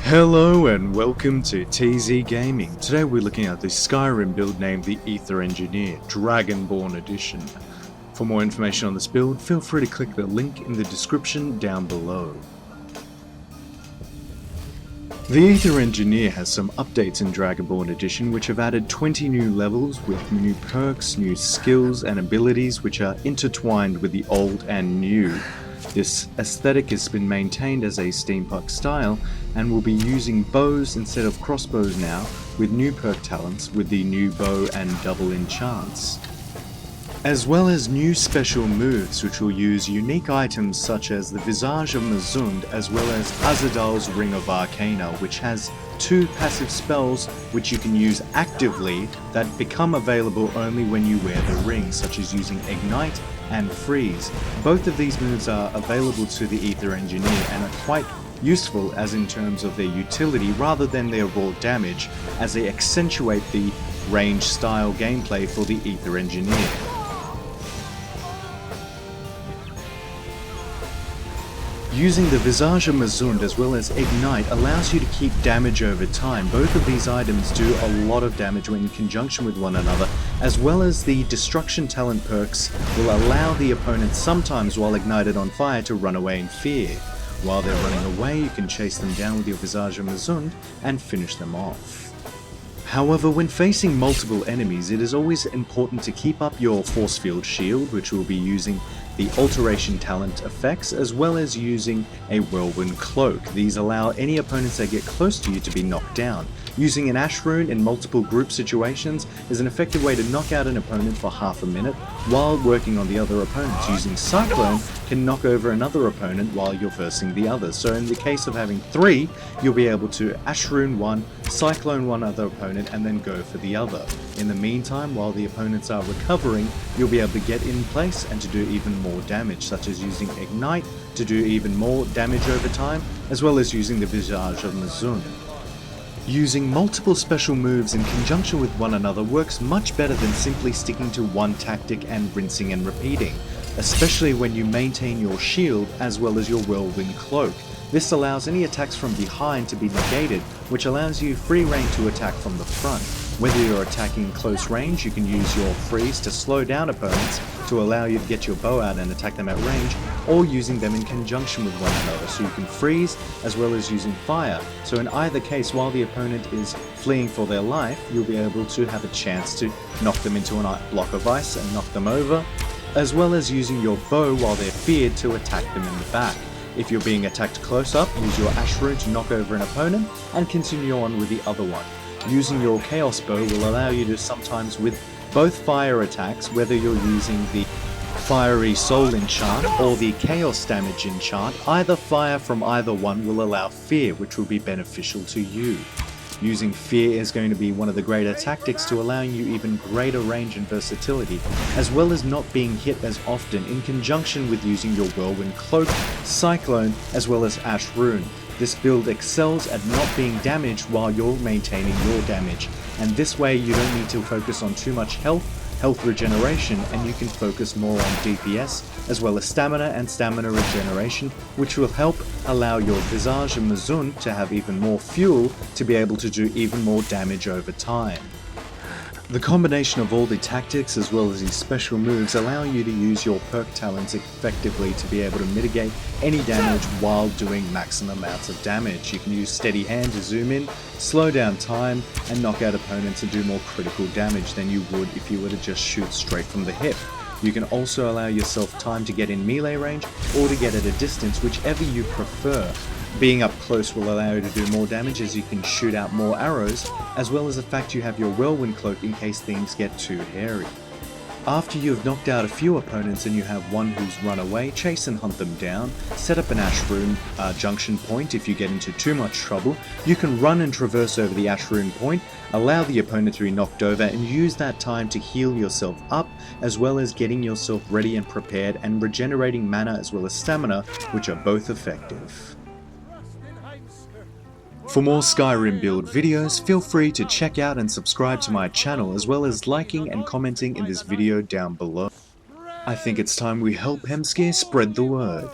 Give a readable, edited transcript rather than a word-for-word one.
Hello and welcome to TZ Gaming. Today we're looking at the Skyrim build named the Aether Engineer, Dragonborn Edition. For more information on this build, feel free to click the link in the description down below. The Aether Engineer has some updates in Dragonborn Edition which have added 20 new levels with new perks, new skills and abilities which are intertwined with the old and new. This aesthetic has been maintained as a steampunk style and will be using bows instead of crossbows now, with new perk talents with the new bow and double enchants. As well as new special moves which will use unique items such as the Visage of Mazund as well as Azadal's Ring of Arcana, which has two passive spells which you can use actively that become available only when you wear the ring, such as using Ignite and Freeze. Both of these moves are available to the Aether Engineer and are quite useful as in terms of their utility rather than their raw damage, as they accentuate the range style gameplay for the Aether Engineer. Using the Visage of Mazund as well as Ignite allows you to keep damage over time. Both of these items do a lot of damage when in conjunction with one another, as well as the Destruction talent perks will allow the opponent sometimes while ignited on fire to run away in fear. While they're running away, you can chase them down with your Visage of Mazund and finish them off. However, when facing multiple enemies, it is always important to keep up your Force Field Shield, which will be using the Alteration talent effects, as well as using a Whirlwind Cloak. These allow any opponents that get close to you to be knocked down. Using an Ash Rune in multiple group situations is an effective way to knock out an opponent for half a minute while working on the other opponents. Using Cyclone can knock over another opponent while you're versing the others. So in the case of having three, you'll be able to Ash Rune one, Cyclone one other opponent, and then go for the other. In the meantime, while the opponents are recovering, you'll be able to get in place and to do even more damage, such as using Ignite to do even more damage over time, as well as using the Visage of Mazund. Using multiple special moves in conjunction with one another works much better than simply sticking to one tactic and rinsing and repeating, especially when you maintain your shield as well as your Whirlwind Cloak. This allows any attacks from behind to be negated, which allows you free reign to attack from the front. Whether you're attacking close range, you can use your freeze to slow down opponents to allow you to get your bow out and attack them at range, or using them in conjunction with one another, so you can freeze as well as using fire. So in either case, while the opponent is fleeing for their life, you'll be able to have a chance to knock them into a block of ice and knock them over, as well as using your bow while they're feared to attack them in the back. If you're being attacked close up, use your Ash Rune to knock over an opponent and continue on with the other one. Using your Chaos Bow will allow you to sometimes with both fire attacks, whether you're using the Fiery Soul enchant or the Chaos damage enchant, either fire from either one will allow fear, which will be beneficial to you. Using fear is going to be one of the greater tactics to allowing you even greater range and versatility, as well as not being hit as often in conjunction with using your Whirlwind Cloak, Cyclone, as well as Ash Rune. This build excels at not being damaged while you're maintaining your damage, and this way you don't need to focus on too much health regeneration, and you can focus more on DPS as well as stamina and stamina regeneration, which will help allow your Visage of Mazund to have even more fuel to be able to do even more damage over time. The combination of all the tactics as well as these special moves allow you to use your perk talents effectively to be able to mitigate any damage while doing maximum amounts of damage. You can use Steady Hand to zoom in, slow down time, and knock out opponents and do more critical damage than you would if you were to just shoot straight from the hip. You can also allow yourself time to get in melee range or to get at a distance, whichever you prefer. Being up close will allow you to do more damage as you can shoot out more arrows, as well as the fact you have your Whirlwind Cloak in case things get too hairy. After you've knocked out a few opponents and you have one who's run away, chase and hunt them down, set up an Ash Rune junction point if you get into too much trouble. You can run and traverse over the Ash Rune point, allow the opponent to be knocked over and use that time to heal yourself up, as well as getting yourself ready and prepared and regenerating mana as well as stamina, which are both effective. For more Skyrim build videos, feel free to check out and subscribe to my channel, as well as liking and commenting in this video down below. I think it's time we help Hemscare spread the word.